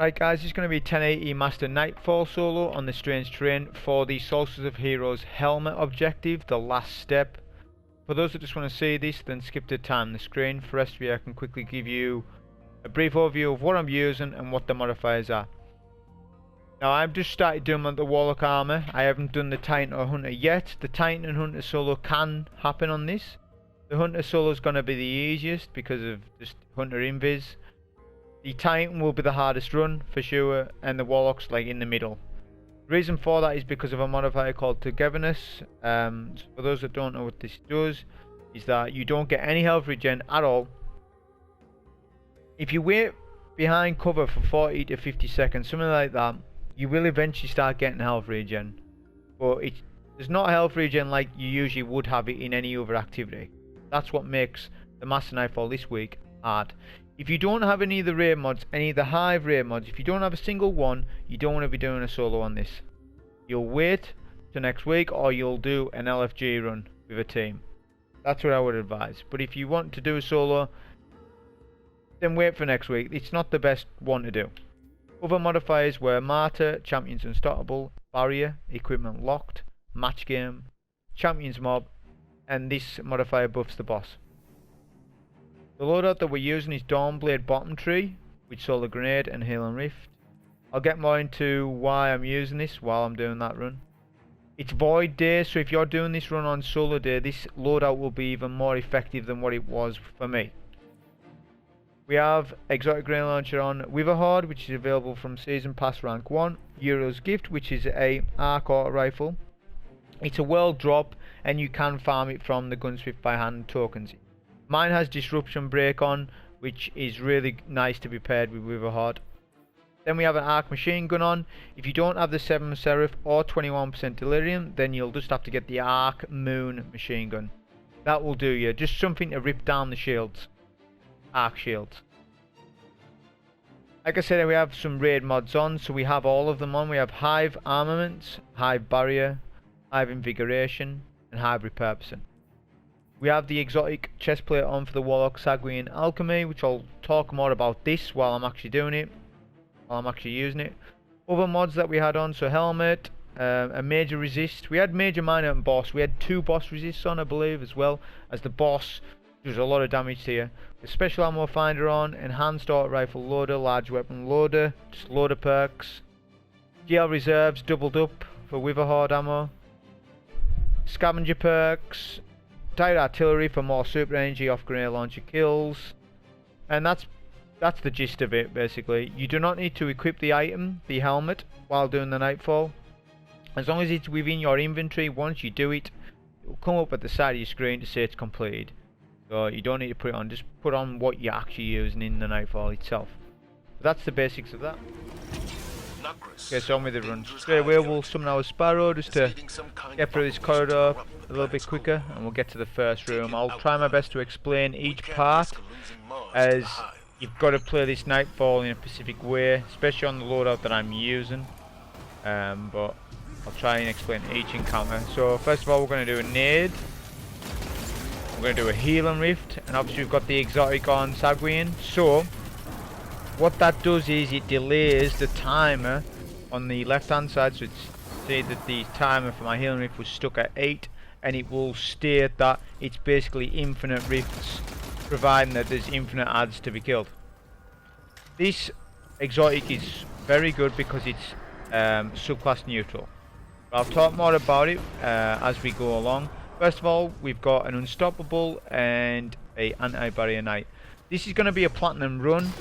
Right guys, it's going to be 1080 Master Nightfall solo on the Strange Terrain for the Solstice of Heroes helmet objective, the last step. For those that just want to see this, then skip to time the screen. For the rest of you, I can quickly give you a brief overview of what I'm using and what the modifiers are. Now I've just started doing the Warlock armor. I haven't done the Titan or Hunter yet. The Titan and Hunter solo can happen on this. The Hunter solo is going to be the easiest because of just Hunter invis. The Titan will be the hardest run for sure, and the Warlock's like in the middle. The reason for that is because of a modifier called Togetherness. So for those that don't know what this does, is that you don't get any health regen at all. If you wait behind cover for 40 to 50 seconds, something like that, you will eventually start getting health regen. But there's not health regen like you usually would have it in any other activity. That's what makes the Master Nightfall this week hard. If you don't have any of the raid mods, any of the Hive raid mods, if you don't have a single one, you don't want to be doing a solo on this. You'll wait till next week, or you'll do an LFG run with a team. That's what I would advise. But if you want to do a solo, then wait for next week. It's not the best one to do. Other modifiers were Martyr, Champions Unstoppable, Barrier, Equipment Locked, Match Game, Champions Mob, and this modifier buffs the boss. The loadout that we're using is Dawnblade Bottom Tree with Solar Grenade and Healing Rift. I'll get more into why I'm using this while I'm doing that run. It's Void Day, so if you're doing this run on Solar Day, this loadout will be even more effective than what it was for me. We have Exotic Grain Launcher on Witherhoard, which is available from Season Pass Rank 1. Uriel's Gift, which is a arc auto rifle. It's a world drop, and you can farm it from the Gunsmith by Hand tokens. Mine has Disruption Break on, which is really nice to be paired with Witherhoard. Then we have an Arc Machine Gun on. If you don't have the 7 Seraph or 21% Delirium, then you'll just have to get the Arc Moon Machine Gun. That will do you. Just something to rip down the shields. Arc shields. Like I said, we have some raid mods on, so we have all of them on. We have Hive Armaments, Hive Barrier, Hive Invigoration, and Hive Repurposing. We have the exotic chestplate on for the Warlock Sanguine Alchemy, which I'll talk more about this while I'm actually doing it, while I'm actually using it. Other mods that we had on, so Helmet, a Major Resist. We had Major, Minor and Boss. We had 2 Boss Resists on, I believe, as well, as the Boss does a lot of damage to you. The Special Ammo Finder on, Enhanced Auto Rifle Loader, Large Weapon Loader, just loader perks. GL Reserves doubled up for Witherhoard ammo. Scavenger perks. Tight Artillery for more super energy off grenade launcher kills. And that's the gist of it basically. You do not need to equip the item, the helmet, while doing the Nightfall. As long as it's within your inventory, once you do it, it will come up at the side of your screen to say it's completed. So you don't need to put it on, just put on what you're actually using in the Nightfall itself. But that's the basics of that. Okay, so on with the run. Straight away we'll summon our Sparrow just to get through this corridor a little bit quicker, and we'll get to the first room. I'll try my best to explain each part, as you've got to play this Nightfall in a specific way, especially on the loadout that I'm using. But I'll try and explain each encounter. So first of all, we're going to do a nade. We're going to do a Healing Rift, and obviously we've got the exotic on Sanguine. So what that does is it delays the timer on the left hand side. So it's say that the timer for my Healing Rift was stuck at 8, and it will state that it's basically infinite rifts, providing that there's infinite adds to be killed. This exotic is very good because it's subclass neutral. I'll talk more about it as we go along. First of all, we've got an Unstoppable and a Anti-Barrier Knight. This is going to be a platinum run,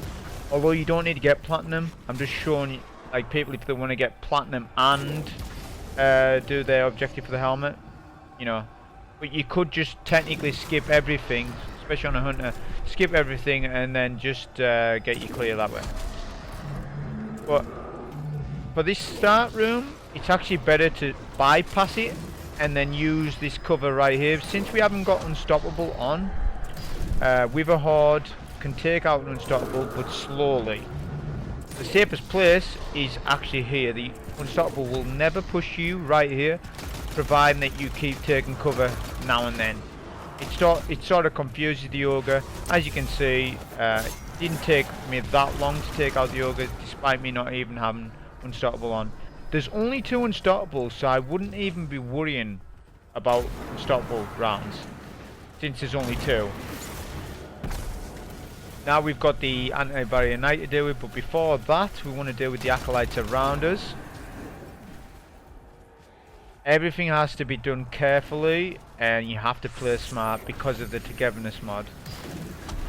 although you don't need to get platinum. I'm just showing you, like, people if they want to get platinum and do their objective for the helmet, you know. But you could just technically skip everything, especially on a hunter. Skip everything and then just get you clear that way. But for this start room, it's actually better to bypass it and then use this cover right here. Since we haven't got Unstoppable on, Witherhoard can take out an Unstoppable, but slowly. The safest place is actually here. The Unstoppable will never push you right here, providing that you keep taking cover now and then. It sort of confuses the ogre. As you can see, Didn't take me that long to take out the ogres, despite me not even having unstoppable on. There's only 2 unstoppables, so I wouldn't even be worrying about unstoppable rounds, since there's only 2. Now we've got the anti-barrier knight to deal with, but before that we want to deal with the acolytes around us. Everything has to be done carefully, and you have to play smart because of the Togetherness mod.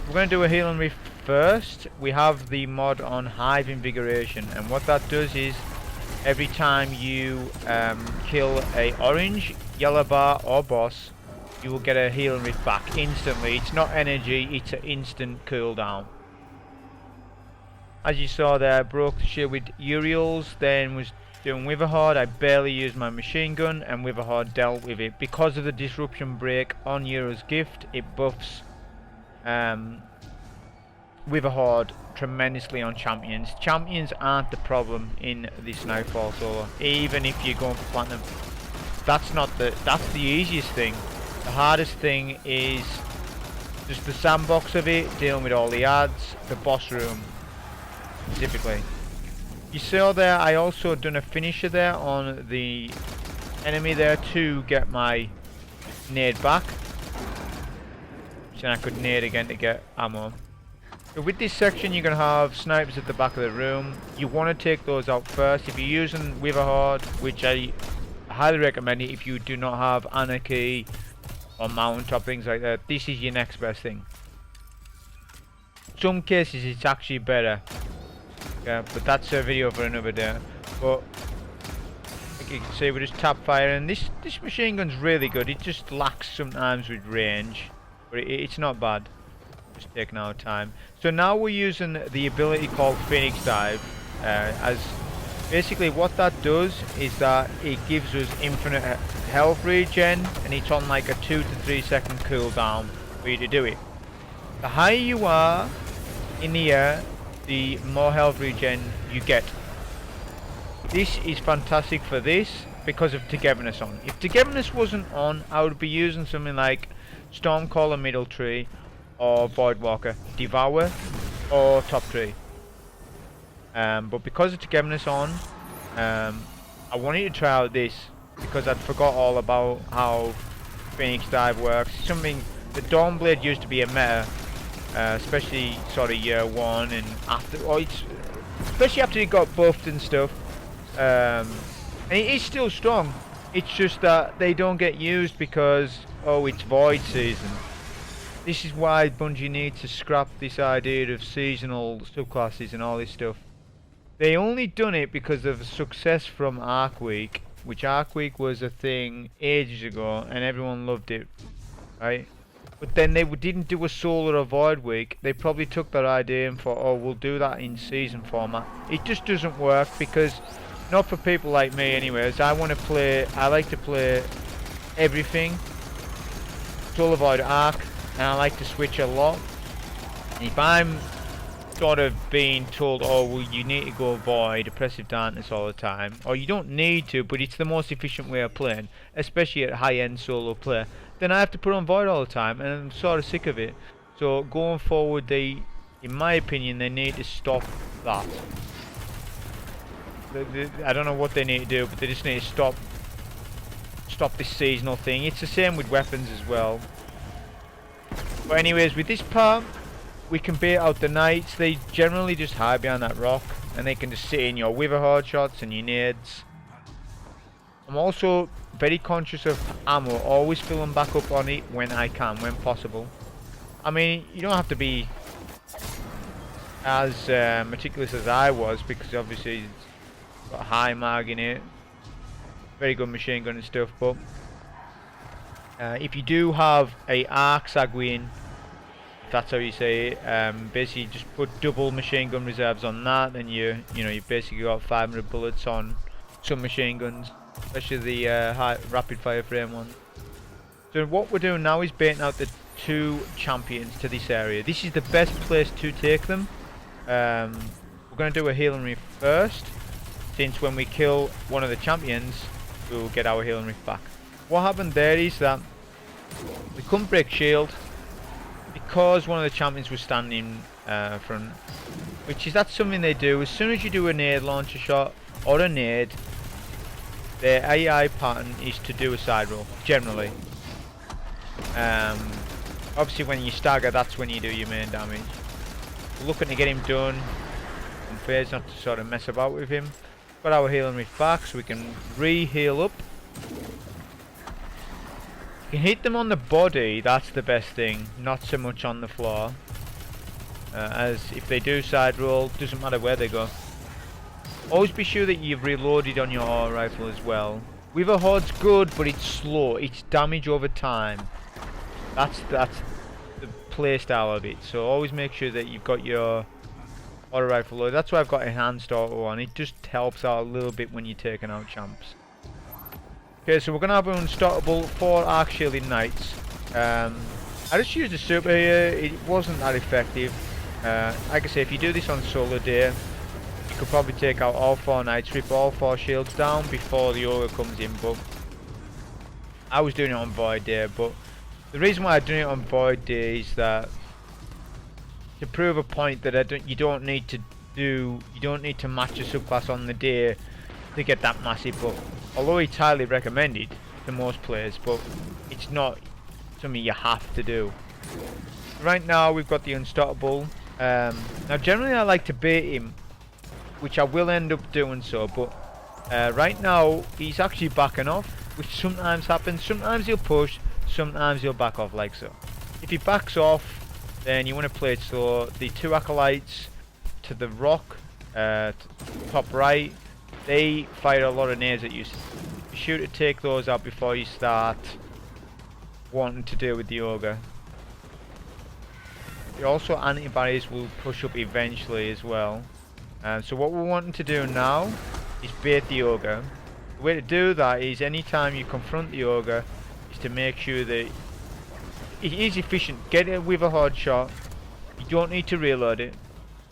We're going to do a healing rift first. We have the mod on Hive Invigoration, and what that does is every time you kill a orange, yellow bar or boss, you will get a healing rift back instantly. It's not energy, it's an instant cooldown. As you saw there, broke the shield with Uriel's, then was doing Witherhoard. I barely used my machine gun, and Witherhoard dealt with it. Because of the disruption break on Uriel's gift, it buffs Witherhoard tremendously on champions. Champions aren't the problem in this Nightfall solo, even if you're going for platinum. That's the easiest thing. The hardest thing is just the sandbox of it, dealing with all the ads, the boss room specifically. You saw there, I also done a finisher there on the enemy there to get my nade back. So I could nade again to get ammo. So with this section you're going to have snipers at the back of the room. You want to take those out first. If you're using Witherhoard, which I highly recommend it if you do not have Anarchy or Mountaintop, things like that, this is your next best thing. In some cases it's actually better. Yeah, but that's a video for another day. But like you can see, we just tap fire, and this machine gun's really good. It just lacks sometimes with range, but it's not bad. Just taking our time. So now we're using the ability called Phoenix Dive, as basically what that does is that it gives us infinite health regen, and it's on like a 2 to 3 second cooldown for you to do it. The higher you are in the air, the more health regen you get. This is fantastic for this because of Togetherness on. If Togetherness wasn't on, I would be using something like Stormcaller Middle Tree or Voidwalker, Devour or Top Tree. But because of Togetherness on, I wanted to try out this because I'd forgot all about how Phoenix Dive works. Something the Dawnblade used to be a meta. Especially sort of year 1 and after, especially after it got buffed and stuff. And it is still strong. It's just that they don't get used because it's void season. This is why Bungie needs to scrap this idea of seasonal subclasses and all this stuff. They only done it because of success from Arc Week, which Arc Week was a thing ages ago and everyone loved it, right? But then they didn't do a solar or void week. They probably took that idea and thought, we'll do that in season format. It just doesn't work because, not for people like me anyways, I like to play everything. Solar, void, arc, and I like to switch a lot. And if I'm sort of being told, you need to go void, oppressive darkness all the time, or you don't need to, but it's the most efficient way of playing, especially at high-end solo play, then I have to put on void all the time, and I'm sort of sick of it. So going forward, in my opinion, they need to stop that. I don't know what they need to do, but they just need to stop this seasonal thing. It's the same with weapons as well. But anyways, with this part, we can bait out the knights. They generally just hide behind that rock, and they can just sit in your Witherhoard shots and your nades. I'm also very conscious of ammo, always filling back up on it when I can, when possible. I mean, you don't have to be as meticulous as I was, because obviously it's got a high mag in it, very good machine gun and stuff, but if you do have a arc sanguine, if that's how you say it, basically just put double machine gun reserves on that, and you basically got 500 bullets on some machine guns, especially the high rapid fire frame ones. So what we're doing now is baiting out the 2 champions to this area. This is the best place to take them. We're going to do a healing reef first, since when we kill one of the champions, we'll get our healing reef back. What happened there is that we couldn't break shield because one of the champions was standing front, which is that's something they do. As soon as you do a nade launcher shot or a nade, their AI pattern is to do a side roll, generally. Obviously when you stagger, that's when you do your main damage. We're looking to get him done on phase, not to sort of mess about with him. Got our healing rift back so we can re-heal up. You can hit them on the body, that's the best thing, not so much on the floor. As if they do side roll, doesn't matter where they go. Always be sure that you've reloaded on your auto rifle as well. Witherhoard's good, but it's slow. It's damage over time. That's the playstyle of it. So always make sure that you've got your auto rifle loaded. That's why I've got enhanced auto on. It just helps out a little bit when you're taking out champs. Okay, so we're gonna have an unstoppable 4 arc shielding knights. I just used a super here. It wasn't that effective. Like I say, if you do this on solo day, you could probably take out all 4 knights, rip all 4 shields down before the ogre comes in. But I was doing it on void day. But the reason why I'm doing it on void day is that to prove a point that you don't need to match a subclass on the day to get that massive buff. Although it's highly recommended to most players, but it's not something you have to do. Right now we've got the unstoppable. Now generally I like to bait him, which I will end up doing so, but right now he's actually backing off, which sometimes happens. Sometimes he'll push, sometimes he'll back off like so. If he backs off, then you want to play it slow. The 2 acolytes to the rock, top right, they fire a lot of nades at you. Be sure to take those out before you start wanting to deal with the ogre. Also anti-barriers will push up eventually as well. So what we're wanting to do now is bait the ogre. The way to do that is anytime you confront the ogre is to make sure that it is efficient. Get it with a hard shot. You don't need to reload it.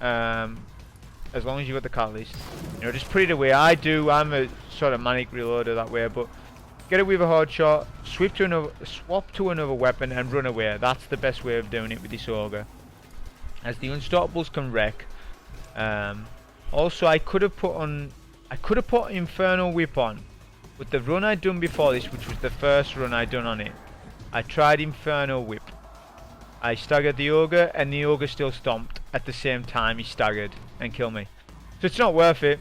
As long as you've got the catalyst. You know, just put it away. I'm a sort of manic reloader that way, but get it with a hard shot, swap to another weapon and run away. That's the best way of doing it with this ogre. As the unstoppables can wreck. Also I could have put Infernal Whip on, but the run I'd done before this, which was the first run I'd done on it, I tried Infernal Whip. I staggered the ogre and the ogre still stomped at the same time he staggered and killed me. So it's not worth it.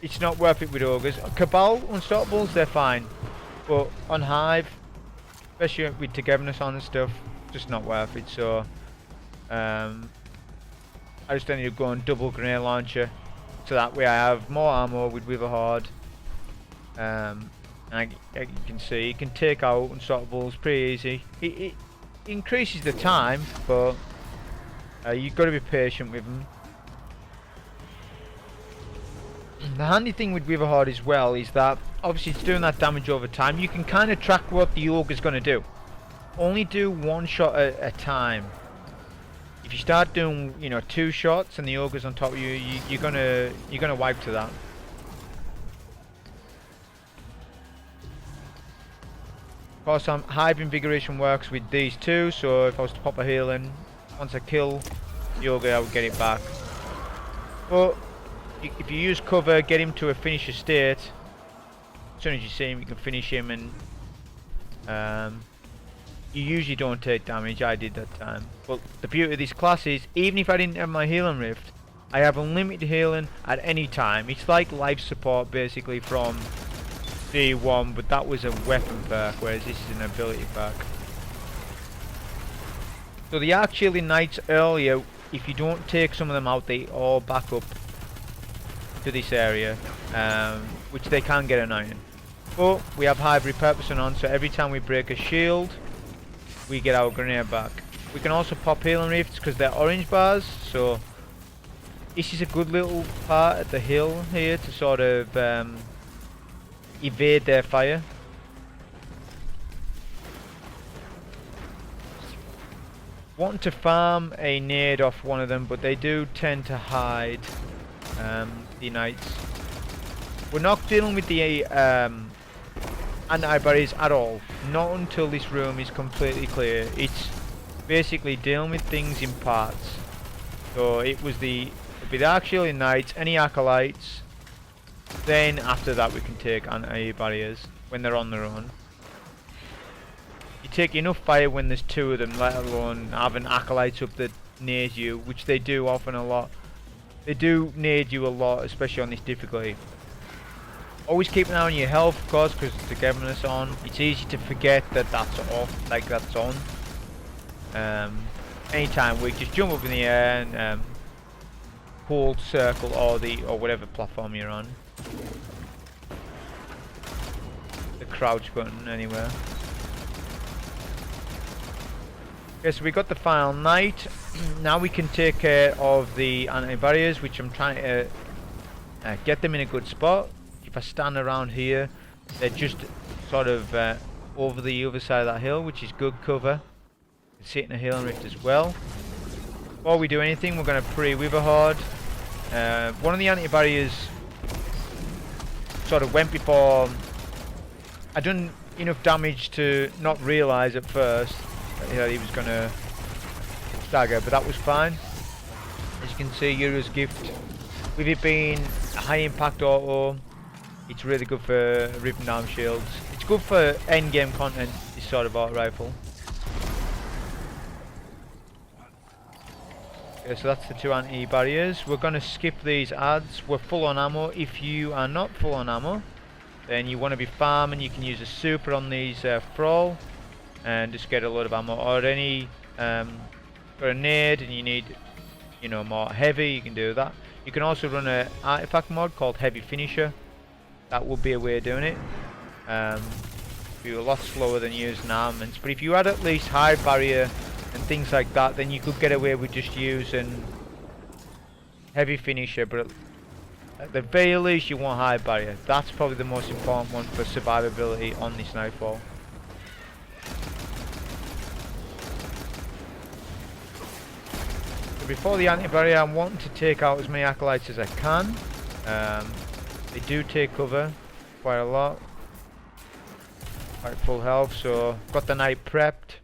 It's not worth it with ogres. Cabal unstoppables, they're fine, but on Hive, especially with Togetherness on and stuff, just not worth it. So I just ended up going double grenade launcher, so that way I have more ammo with Witherhoard. And you can see you can take out unstoppables pretty easy. It increases the time, but you've got to be patient with them. The handy thing with Witherhoard as well is that obviously it's doing that damage over time. You can kind of track what the ogre's going to do. Only do 1 shot at a time. If you start doing, 2 shots and the ogre's on top of you, you're gonna wipe to that. Of course, Hive Invigoration works with these 2, so if I was to pop a heal in, once I kill the ogre, I would get it back. But if you use cover, get him to a finisher state. As soon as you see him, you can finish him, and you usually don't take damage. I did that time. But the beauty of this class is, even if I didn't have my healing rift, I have unlimited healing at any time. It's like life support basically from D1, but that was a weapon perk, whereas this is an ability perk. So the arc shielding knights earlier, if you don't take some of them out, they all back up to this area, which they can get annoying. But we have Hive Repurposing on, so every time we break a shield, we get our grenade back. We can also pop healing rifts because they're orange bars, so this is a good little part at the hill here to sort of evade their fire. Wanting to farm a nade off one of them, but they do tend to hide, the knights. We're not dealing with the anti-barriers at all, not until this room is completely clear. It's basically dealing with things in parts. So it'd be the actually Knights, any Acolytes. Then after that we can take anti-barriers when they're on their own. You take enough fire when there's two of them, let alone having Acolytes up that nade you, which they do often a lot. They do nade you a lot, especially on this difficulty. Always keep an eye on your health, of course, because the Togetherness on. It's easy to forget that that's off, like that's on. Anytime we just jump up in the air and hold circle or whatever platform you're on. The crouch button anywhere. Okay, so we got the final Knight. Now we can take care of the anti-barriers, which I'm trying to get them in a good spot. If I stand around here, they're just sort of over the other side of that hill, which is good cover. You can see it in a hill and rift as well. Before we do anything, we're going to pre-Witherhoard. One of the anti-barriers sort of went before. I done enough damage to not realise at first that he was going to stagger, but that was fine. As you can see, Uriel's gift, with it being a high impact auto, it's really good for ripping down shields. It's good for end game content, this sort of auto rifle. Okay, so that's the two anti-barriers. We're going to skip these ads. We're full on ammo. If you are not full on ammo, then you want to be farming. You can use a super on these Thrall and just get a load of ammo. Or any got a nade and you need, you know, more heavy, you can do that. You can also run an artifact mod called Heavy Finisher. That would be a way of doing it. Be a lot slower than using armaments. But if you had at least high barrier and things like that, then you could get away with just using Heavy Finisher. But at the very least, you want high barrier. That's probably the most important one for survivability on this Nightfall. So before the anti-barrier, I'm wanting to take out as many Acolytes as I can. They do take cover quite a lot. Quite full health, so got the Knight prepped.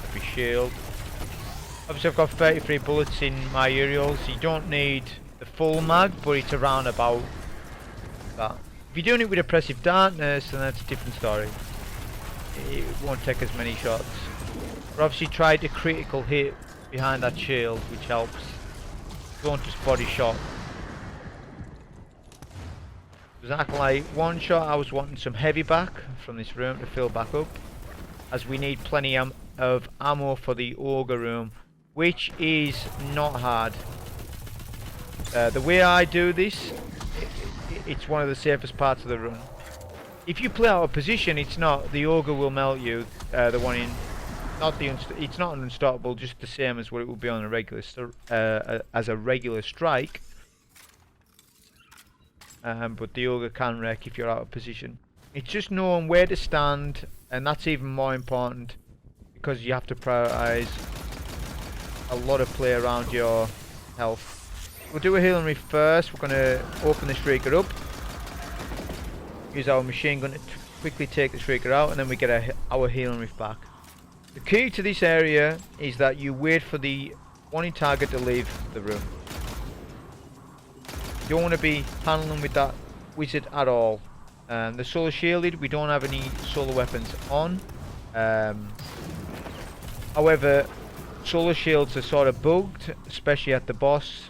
Every shield. Obviously I've got 33 bullets in my Uriel, so you don't need the full mag, but it's around about that. If you're doing it with Oppressive Darkness, then that's a different story. It won't take as many shots. But obviously try to critical hit behind that shield, which helps. Don't just body shot. There's an Acolyte one shot. I was wanting some heavy back from this room to fill back up, as we need plenty of ammo for the Ogre room, which is not hard. The way I do this, it's one of the safest parts of the run. If you play out of position, it's not. The Ogre will melt you. The one in, it's not an unstoppable, just the same as what it would be on a regular as a regular strike. But the Ogre can wreck if you're out of position. It's just knowing where to stand, and that's even more important because you have to prioritise a lot of play around your health. We'll do a heal and rift first. We're going to open the Shrieker up, use our machine gun to quickly take the Shrieker out, and then we get our heal and rift back. The key to this area is that you wait for the wanting target to leave the room. You don't want to be handling with that wizard at all. The solar shielded, we don't have any solar weapons on. However, solar shields are sort of bugged, especially at the boss.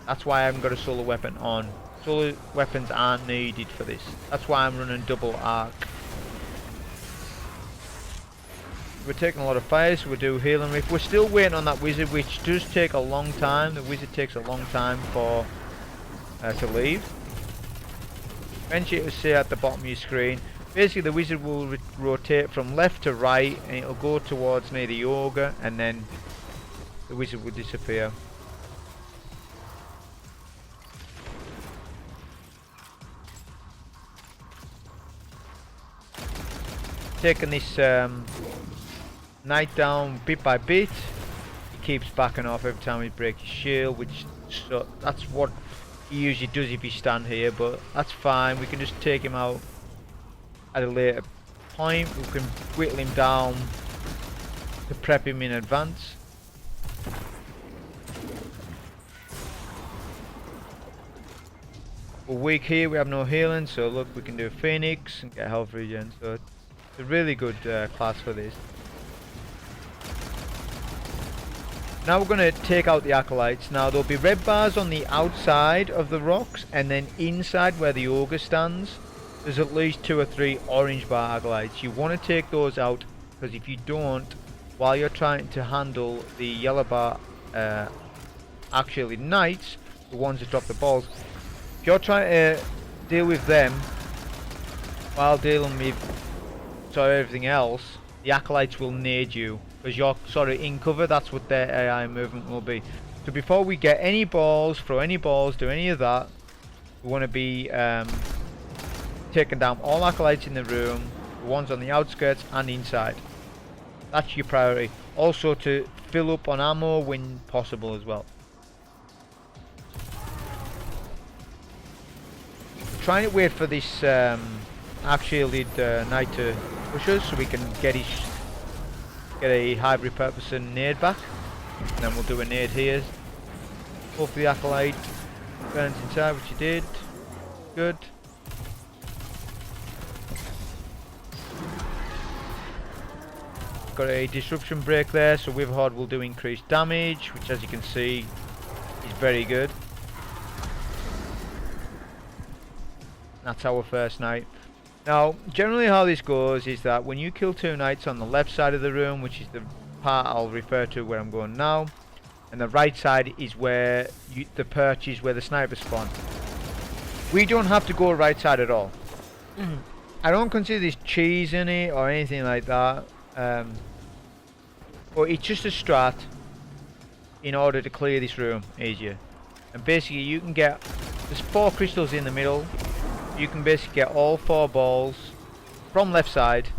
That's why I haven't got a solar weapon on. Solar weapons aren't needed for this. That's why I'm running double arc. We're taking a lot of fire, so we'll do heal and rift. We're still waiting on that wizard, which does take a long time. The wizard takes a long time for to leave. Eventually it will say at the bottom of your screen. Basically the wizard will rotate from left to right, and it'll go towards near the Ogre, and then the wizard will disappear. Taking this knight down bit by bit. He keeps backing off every time we break his shield, which that's what he usually does if you stand here, but that's fine. We can just take him out at a later point. We can whittle him down to prep him in advance. We're weak here, we have no healing, so look, we can do Phoenix and get health regen, so it's a really good class for this. Now we're going to take out the Acolytes. Now there'll be red bars on the outside of the rocks, and then inside where the Ogre stands, there's at least 2 or 3 orange bar Acolytes. You want to take those out, because if you don't, while you're trying to handle the yellow bar, actually Knights, the ones that drop the balls, if you're trying to deal with them while dealing with everything else, the Acolytes will nade you. Because you're sort of in cover, that's what their AI movement will be. So before we get any balls, throw any balls, do any of that, we want to be taking down all Acolytes in the room, the ones on the outskirts and inside. That's your priority. Also to fill up on ammo when possible as well. Trying to wait for this Arc-shielded Knight to push us so we can get a Hive repurposing nade back, and then we'll do a nade here. Hopefully the Acolyte burns inside, which he did. Good. Got a disruption break there, so Witherhoard will do increased damage, which as you can see is very good. That's our first Knight. Now, generally how this goes is that when you kill 2 Knights on the left side of the room, which is the part I'll refer to where I'm going now, and the right side is where the perch is where the snipers spawn. We don't have to go right side at all. I don't consider this cheesing it or anything like that, but it's just a strat in order to clear this room easier. And basically you can get, there's 4 crystals in the middle. You can basically get all 4 balls from left side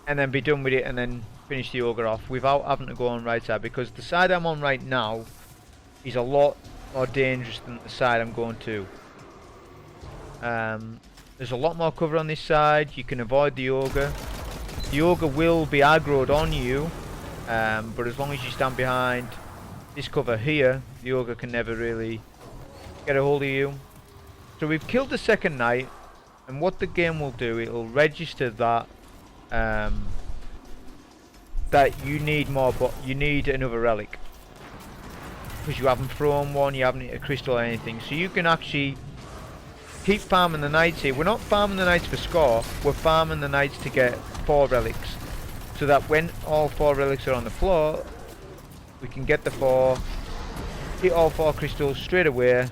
and then be done with it and then finish the Ogre off without having to go on right side, because the side I'm on right now is a lot more dangerous than the side I'm going to. There's a lot more cover on this side. You can avoid the Ogre. The Ogre will be aggroed on you, but as long as you stand behind this cover here, the Ogre can never really get a hold of you. So we've killed the second Knight, and what the game will do, it'll register that that you need more, but you need another relic because you haven't thrown one, you haven't hit a crystal or anything. So you can actually keep farming the Knights here. We're not farming the Knights for score, we're farming the Knights to get 4 relics, so that when all 4 relics are on the floor, we can get the 4, hit all 4 crystals straight away,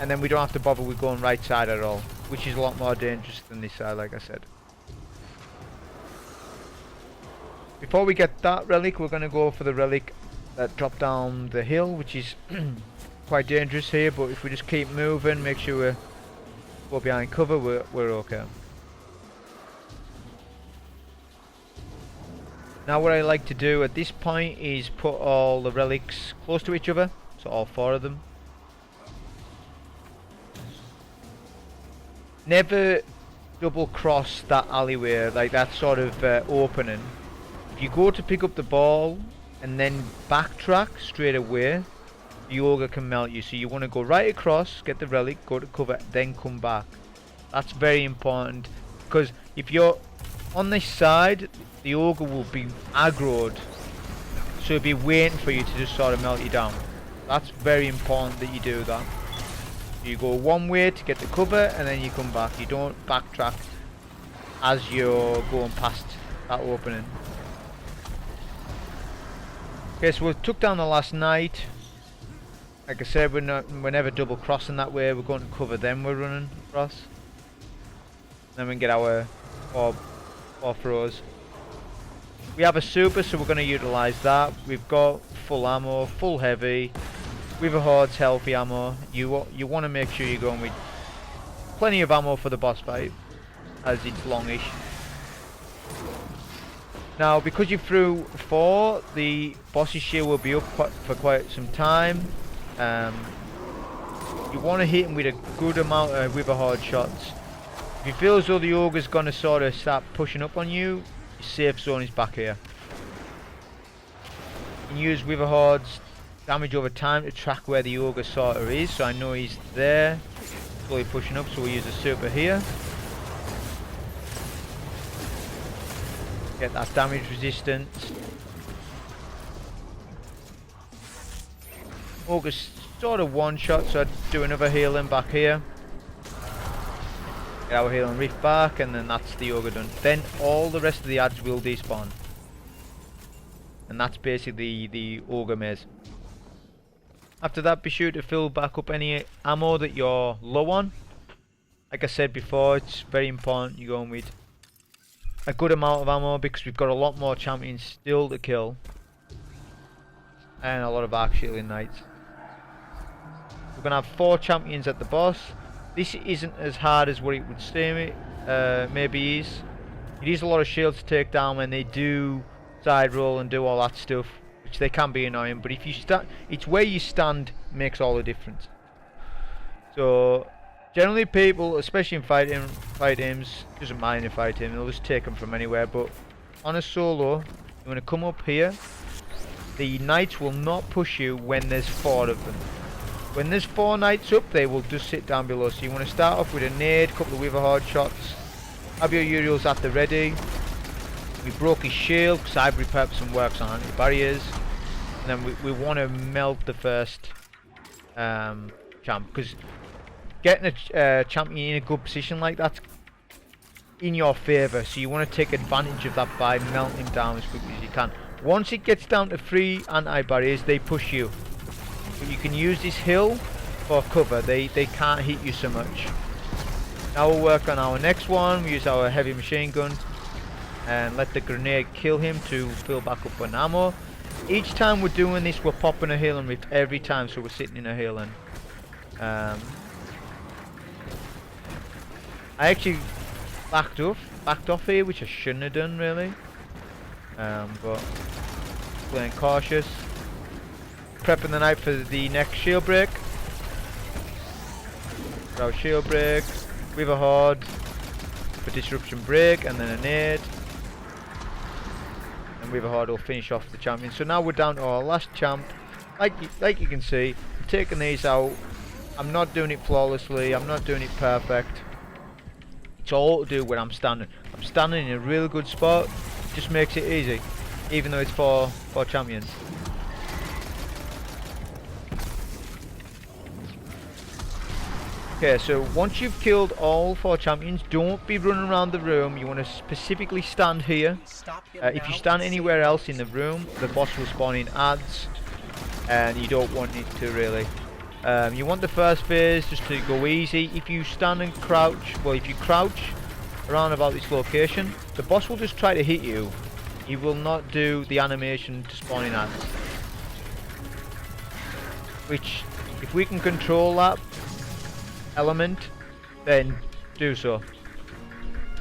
and then we don't have to bother with going right side at all, which is a lot more dangerous than this side, like I said. Before we get that relic, we're going to go for the relic that dropped down the hill, which is quite dangerous here, but if we just keep moving, make sure we're behind cover, we're okay. Now what I like to do at this point is put all the relics close to each other, so all 4 of them. Never double cross that alleyway, like that sort of opening. If you go to pick up the ball and then backtrack straight away, the Ogre can melt you. So you want to go right across, get the relic, go to cover, then come back. That's very important, because if you're on this side, the Ogre will be aggroed, so it'll be waiting for you to just sort of melt you down. That's very important that you do that. You go one way to get the cover and then you come back. You don't backtrack as you're going past that opening. Okay, so we took down the last Knight. Like I said, we're never double crossing that way. We're going to cover them we're running across. Then we can get our 4 throws. We have a super, so we're going to utilise that. We've got full ammo, full heavy. Witherhoard's healthy ammo. You want to make sure you're going with plenty of ammo for the boss fight, as it's longish. Now, because you threw 4, the boss's shield will be up for quite some time. You want to hit him with a good amount of Witherhoard shots. If you feel as though the Ogre's going to sort of start pushing up on you, your safe zone is back here. You can use Witherhoard's damage over time to track where the Ogre sort of is, so I know he's there. slowly pushing up, so we'll use a super here. Get that damage resistance. Ogre's sort of one shot, so I'd do another healing back here. Get our healing reef back, and then that's the ogre done. Then all the rest of the adds will despawn. And that's basically the ogre maze. After that, be sure to fill back up any ammo that you're low on. Like I said before, it's very important you go in with a good amount of ammo, because we've got a lot more champions still to kill. And a lot of arc shielding knights. We're going to have 4 champions at the boss. This isn't as hard as what it would seem maybe is. It is a lot of shields to take down when they do side roll and do all that stuff, which they can be annoying, but if you stand, it's where you stand makes all the difference. So generally people, especially in fight aims, doesn't mind in fight aim, they'll just take them from anywhere, but on a solo, you want to come up here. The knights will not push you when there's 4 of them. When there's 4 knights up, they will just sit down below. So you want to start off with a nade, couple of Witherhoard shots, have your Uriels at the ready. We broke his shield because Hive Repurposing works on anti-barriers, and then we want to melt the first champ, because getting a champion in a good position like that's in your favour, so you want to take advantage of that by melting him down as quickly as you can. Once it gets down to 3 anti-barriers, they push you. But you can use this hill for cover, they can't hit you so much. Now we'll work on our next one. We use our heavy machine gun and let the grenade kill him to fill back up on ammo. Each time we're doing this, we're popping a healing rift every time, so we're sitting in a healing. I actually backed off here, which I shouldn't have done really. But playing cautious. Prepping the knight for the next shield break. Our shield break, Witherhoard for disruption break, and then a nade. And Witherhoard will finish off the champion. So now we're down to our last champ. Like you can see, I'm taking these out. I'm not doing it flawlessly. I'm not doing it perfect. It's all to do when I'm standing. I'm standing in a really good spot. It just makes it easy, even though it's for champions. Okay, so once you've killed all 4 champions, don't be running around the room. You want to specifically stand here. If you stand anywhere else in the room, the boss will spawn in adds, and you don't want it to really. You want the first phase just to go easy. If you stand and crouch, well, if you crouch around about this location, the boss will just try to hit you. He will not do the animation to spawn in adds. Which, if we can control that element, then do so.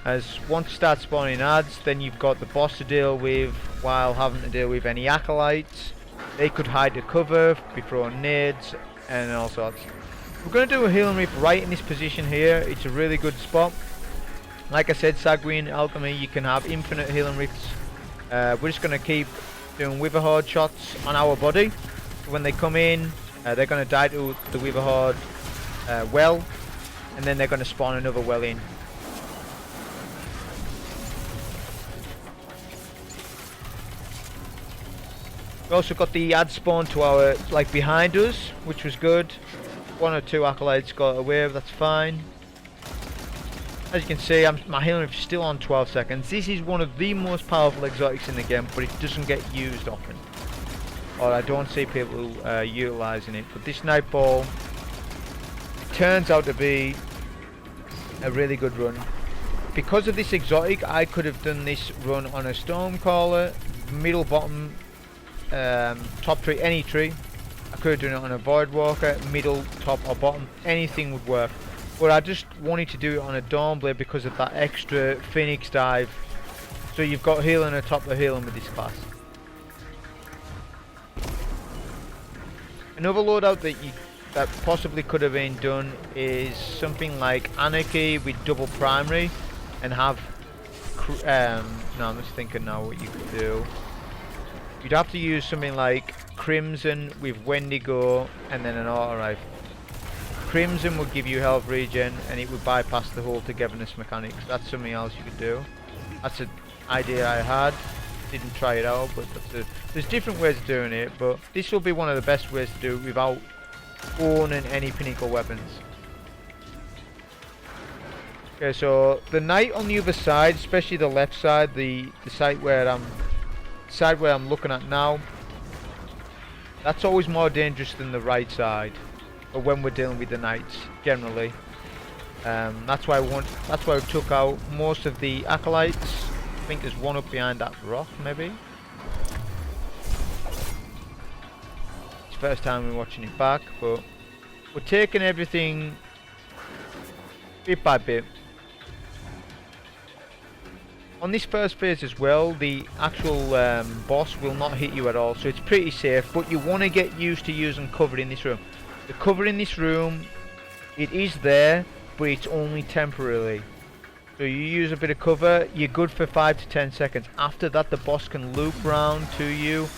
As once you start spawning adds, then you've got the boss to deal with while having to deal with any acolytes. They could hide the cover, be throwing nades and all sorts. We're going to do a healing reef right in this position here. It's a really good spot. Like I said, Sanguine Alchemy, you can have infinite healing reefs. We're just going to keep doing Witherhoard shots on our body. So when they come in, they're going to die to the Witherhoard well, and then they're going to spawn another well in. We've also got the ad spawn to our, like, behind us, which was good. 1 or 2 acolytes got away, that's fine. As you can see, my healing is still on 12 seconds. This is one of the most powerful exotics in the game, but it doesn't get used often, or I don't see people utilising it. But this Nightfall turns out to be a really good run. Because of this exotic, I could have done this run on a Stormcaller, middle, bottom, top tree, any tree. I could have done it on a Voidwalker, middle, top or bottom, anything would work. But I just wanted to do it on a Dawnblade because of that extra Phoenix dive. So you've got healing on top of healing with this class. Another loadout that possibly could have been done is something like Anarchy with double primary and have no, I'm just thinking now what you could do. You'd have to use something like Crimson with Wendigo and then an auto rifle. Crimson would give you health regen, and it would bypass the whole Togetherness mechanics. That's something else you could do. That's an idea I had. Didn't try it out, but there's different ways of doing it. But this will be one of the best ways to do it without owning any Pinnacle weapons. Okay, so the Knight on the other side, especially the left side, the side where I'm looking at now, that's always more dangerous than the right side. But when we're dealing with the Knights, generally, that's why we took out most of the Acolytes. I think there's one up behind that rock, maybe. It's the first time we're watching it back, but we're taking everything bit by bit. On this first phase as well, the actual boss will not hit you at all, so it's pretty safe, but you want to get used to using cover in this room. The cover in this room, it is there, but it's only temporarily. So you use a bit of cover, you're good for 5 to 10 seconds. After that, the boss can loop round to you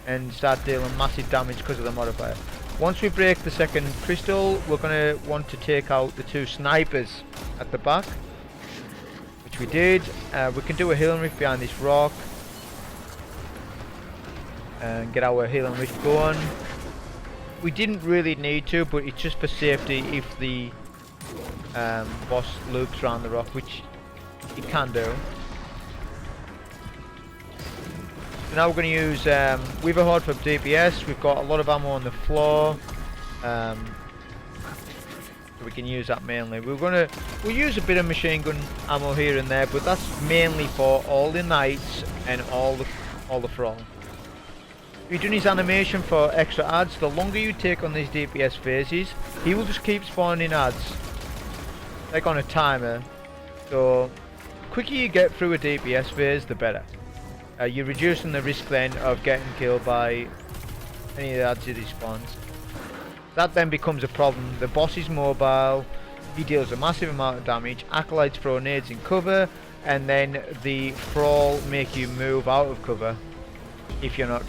and start dealing massive damage because of the modifier. Once we break the second crystal, we're going to want to take out the 2 snipers at the back, which we did. We can do a healing rift behind this rock and get our healing rift going. We didn't really need to, but it's just for safety if the boss loops around the rock, which it can do. So now we're going to use Witherhoard for DPS. We've got a lot of ammo on the floor, so we can use that mainly. We'll use a bit of machine gun ammo here and there, but that's mainly for all the Knights and all the Thrall. If you're doing his animation for extra adds, the longer you take on these DPS phases, he will just keep spawning adds, like on a timer. So the quicker you get through a DPS phase, the better. You're reducing the risk then of getting killed by any of the adds that he spawns. That then becomes a problem. The boss is mobile, he deals a massive amount of damage, Acolytes throw nades in cover, and then the Thrall make you move out of cover if you're not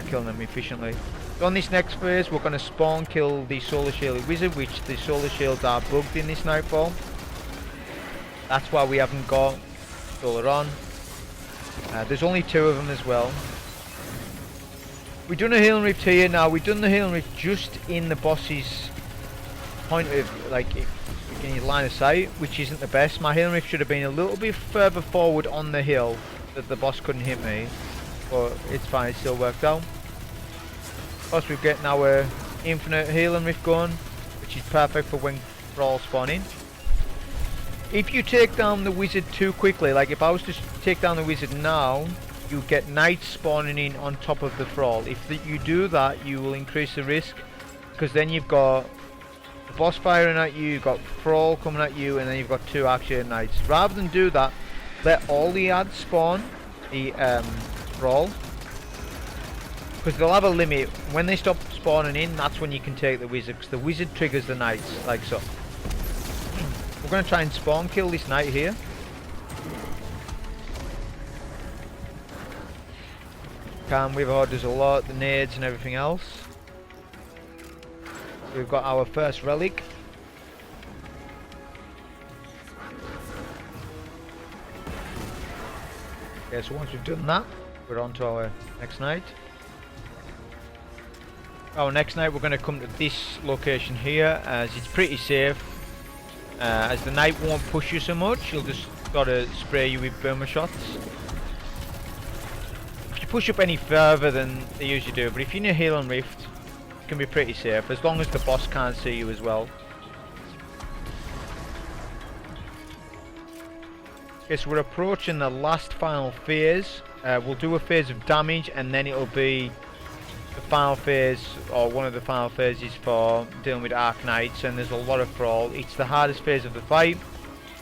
killing them efficiently. So on this next phase, we're going to spawn kill the Solar Shielded Wizard, which the Solar Shields are bugged in this Nightfall. That's why we haven't got Solar on. There's only 2 of them as well. We've done a healing rift here. Now we've done the healing rift just in the boss's point of, like, in his line of sight, which isn't the best. My healing rift should have been a little bit further forward on the hill that the boss couldn't hit me, but it's fine, it still worked out. Plus we're getting our infinite healing rift going, which is perfect for when Thrall spawn in. If you take down the wizard too quickly, like if I was to take down the wizard now, you get Knights spawning in on top of the Thrall. If you do that, you will increase the risk, because then you've got the boss firing at you, you've got Thrall coming at you, and then you've got 2 actual Knights. Rather than do that, let all the adds spawn the Thrall, because they'll have a limit. When they stop spawning in, that's when you can take the wizard, because the wizard triggers the Knights, like so. We're going to try and spawn kill this Knight here. Witherhoard does a lot, the nades and everything else. We've got our first relic. Okay, so once we've done that, we're on to our next Knight. Our next Knight, we're going to come to this location here, as it's pretty safe. As the Knight won't push you so much, he'll just gotta spray you with boomer shots. If you push up any further than they usually do, but if you're in a healing rift, it can be pretty safe, as long as the boss can't see you as well. Okay, so we're approaching the last final phase. We'll do a phase of damage, and then it'll be the final phase, or one of the final phases for dealing with Arc Knights, and there's a lot of Thrall. It's the hardest phase of the fight,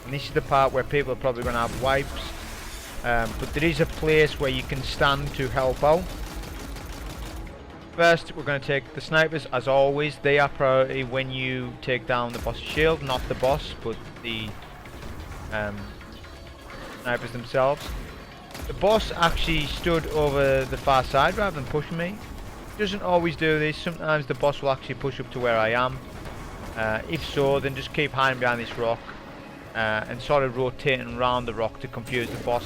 and this is the part where people are probably going to have wipes, but there is a place where you can stand to help out. First, we're going to take the snipers, as always. They are priority when you take down the boss's shield, not the boss, but the snipers themselves. The boss actually stood over the far side rather than pushing me. Doesn't always do this. Sometimes the boss will actually push up to where I am. If so, then just keep hiding behind this rock and sort of rotating around the rock to confuse the boss.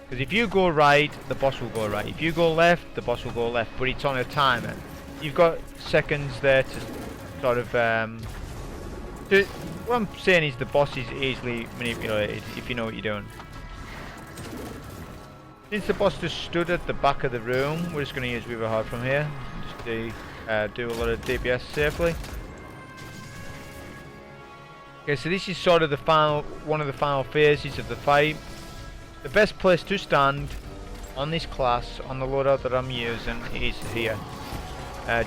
Because if you go right, the boss will go right. If you go left, the boss will go left. But it's on a timer. You've got seconds there to sort of... what I'm saying is the boss is easily manipulated if you know what you're doing. Since the boss just stood at the back of the room, we're just going to use Witherhoard from here. Just to do a lot of DPS safely. Okay, so this is sort of the one of the final phases of the fight. The best place to stand on this class, on the loadout that I'm using, is here.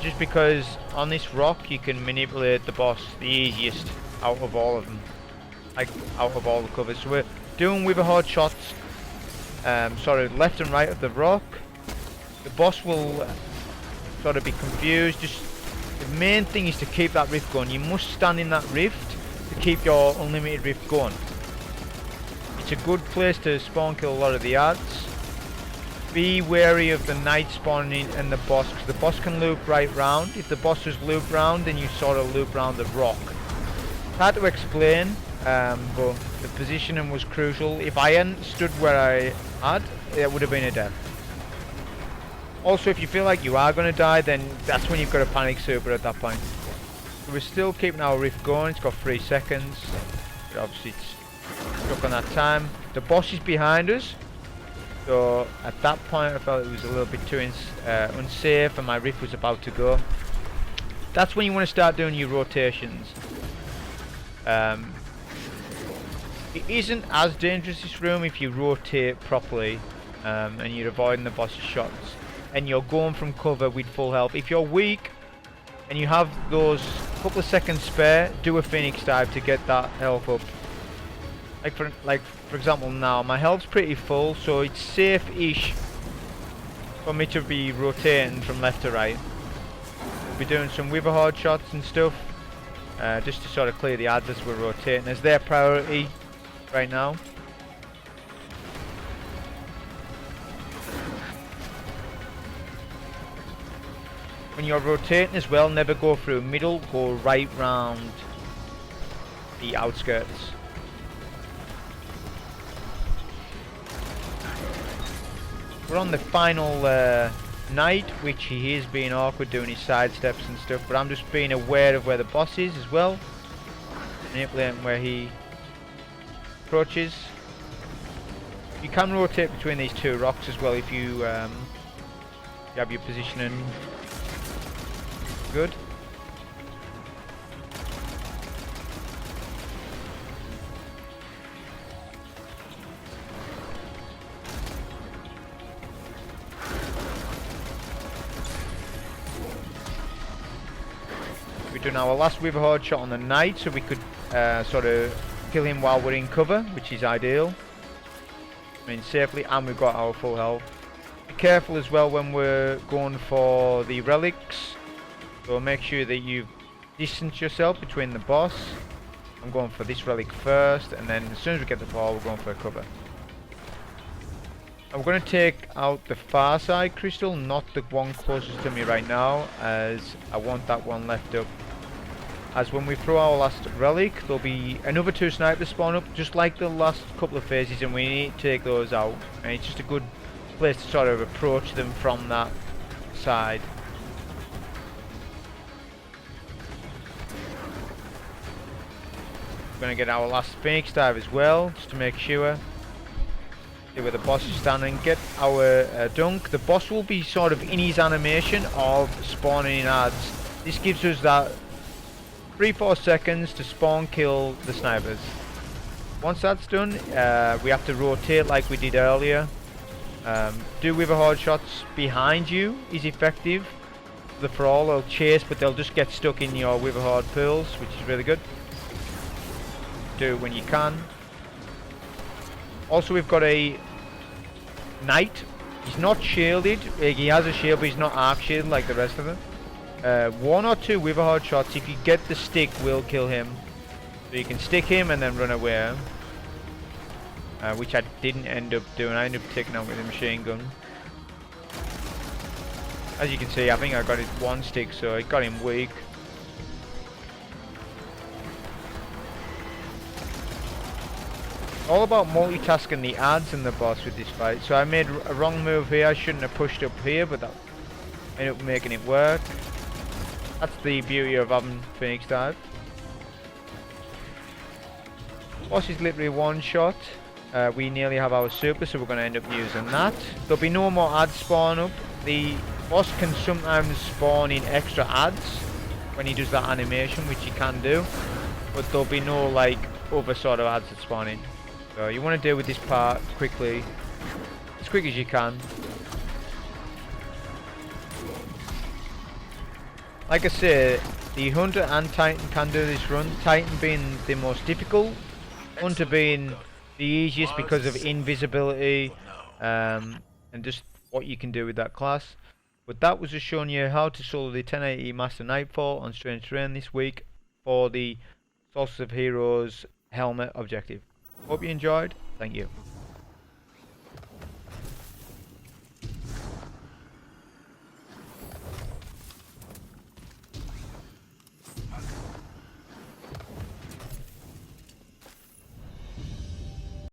Just because on this rock you can manipulate the boss the easiest out of all of them. Like, out of all the covers. So we're doing Witherhoard shots sort of left and right of the rock. The boss will sort of be confused. Just the main thing is to keep that rift going. You must stand in that rift to keep your unlimited rift going. It's a good place to spawn kill a lot of the adds. Be wary of the knight spawning and the boss, because the boss can loop right round. If the boss just loop round, then you sort of loop round the rock. It's hard to explain, but the positioning was crucial. If I hadn't stood where I had, it would have been a death. Also, if you feel like you are going to die, then that's when you've got a panic super at that point. So we're still keeping our rift going. It's got 3 seconds. But obviously it's stuck on that time. The boss is behind us. So at that point I felt it was a little bit too unsafe and my rift was about to go. That's when you want to start doing your rotations. It isn't as dangerous, this room, if you rotate properly and you're avoiding the boss's shots and you're going from cover with full health. If you're weak and you have those couple of seconds spare, do a Phoenix dive to get that health up. Like for example now, my health's pretty full, so it's safe-ish for me to be rotating from left to right. We'll be doing some Witherhoard shots and stuff, just to sort of clear the adds as we're rotating, as their priority right now. When you're rotating as well, never go through middle, go right round the outskirts. We're on the final night, which he is being awkward doing his side steps and stuff, but I'm just being aware of where the boss is as well, manipulating where he approaches. You can rotate between these two rocks as well if you have your positioning good. We're doing our last Witherhoard shot on the knight, so we could sort of kill him while we're in cover, which is ideal. I mean, safely, and we've got our full health. Be careful as well when we're going for the relics, so make sure that you distance yourself between the boss. I'm going for this relic first, and then as soon as we get the ball, we're going for a cover. I'm going to take out the far side crystal, not the one closest to me right now, as I want that one left up. As when we throw our last relic, there'll be another 2 snipers spawn up, just like the last couple of phases, and we need to take those out. And it's just a good place to sort of approach them from that side. We're going to get our last Phoenix dive as well, just to make sure. See where the boss is standing, get our dunk. The boss will be sort of in his animation of spawning in adds. This gives us that 3-4 seconds to spawn kill the snipers. Once that's done, we have to rotate like we did earlier. Do Witherhoard shots behind you is effective. The Thrall will chase, but they'll just get stuck in your Witherhoard pools, which is really good. Do it when you can. Also, we've got a knight. He's not shielded. He has a shield, but he's not arc shielded like the rest of them. 1 or 2 Witherhoard shots, if you get the stick, will kill him. So you can stick him and then run away. Which I didn't end up doing. I ended up taking out with a machine gun. As you can see, I think I got it 1 stick, so it got him weak. All about multitasking the adds and the boss with this fight. So I made a wrong move here. I shouldn't have pushed up here, but that ended up making it work. That's the beauty of having Phoenix Dive. Boss is literally one shot. We nearly have our super, so we're going to end up using that. There'll be no more adds spawn up. The boss can sometimes spawn in extra adds when he does that animation, which he can do. But there'll be no like other sort of adds that spawn in. So you want to deal with this part quickly, as quick as you can. Like I say, the Hunter and Titan can do this run. Titan being the most difficult, Hunter being the easiest because of invisibility and just what you can do with that class. But that was just showing you how to solo the 1080 Master Nightfall on Strange Terrain this week for the Solstice of Heroes helmet objective. Hope you enjoyed. Thank you.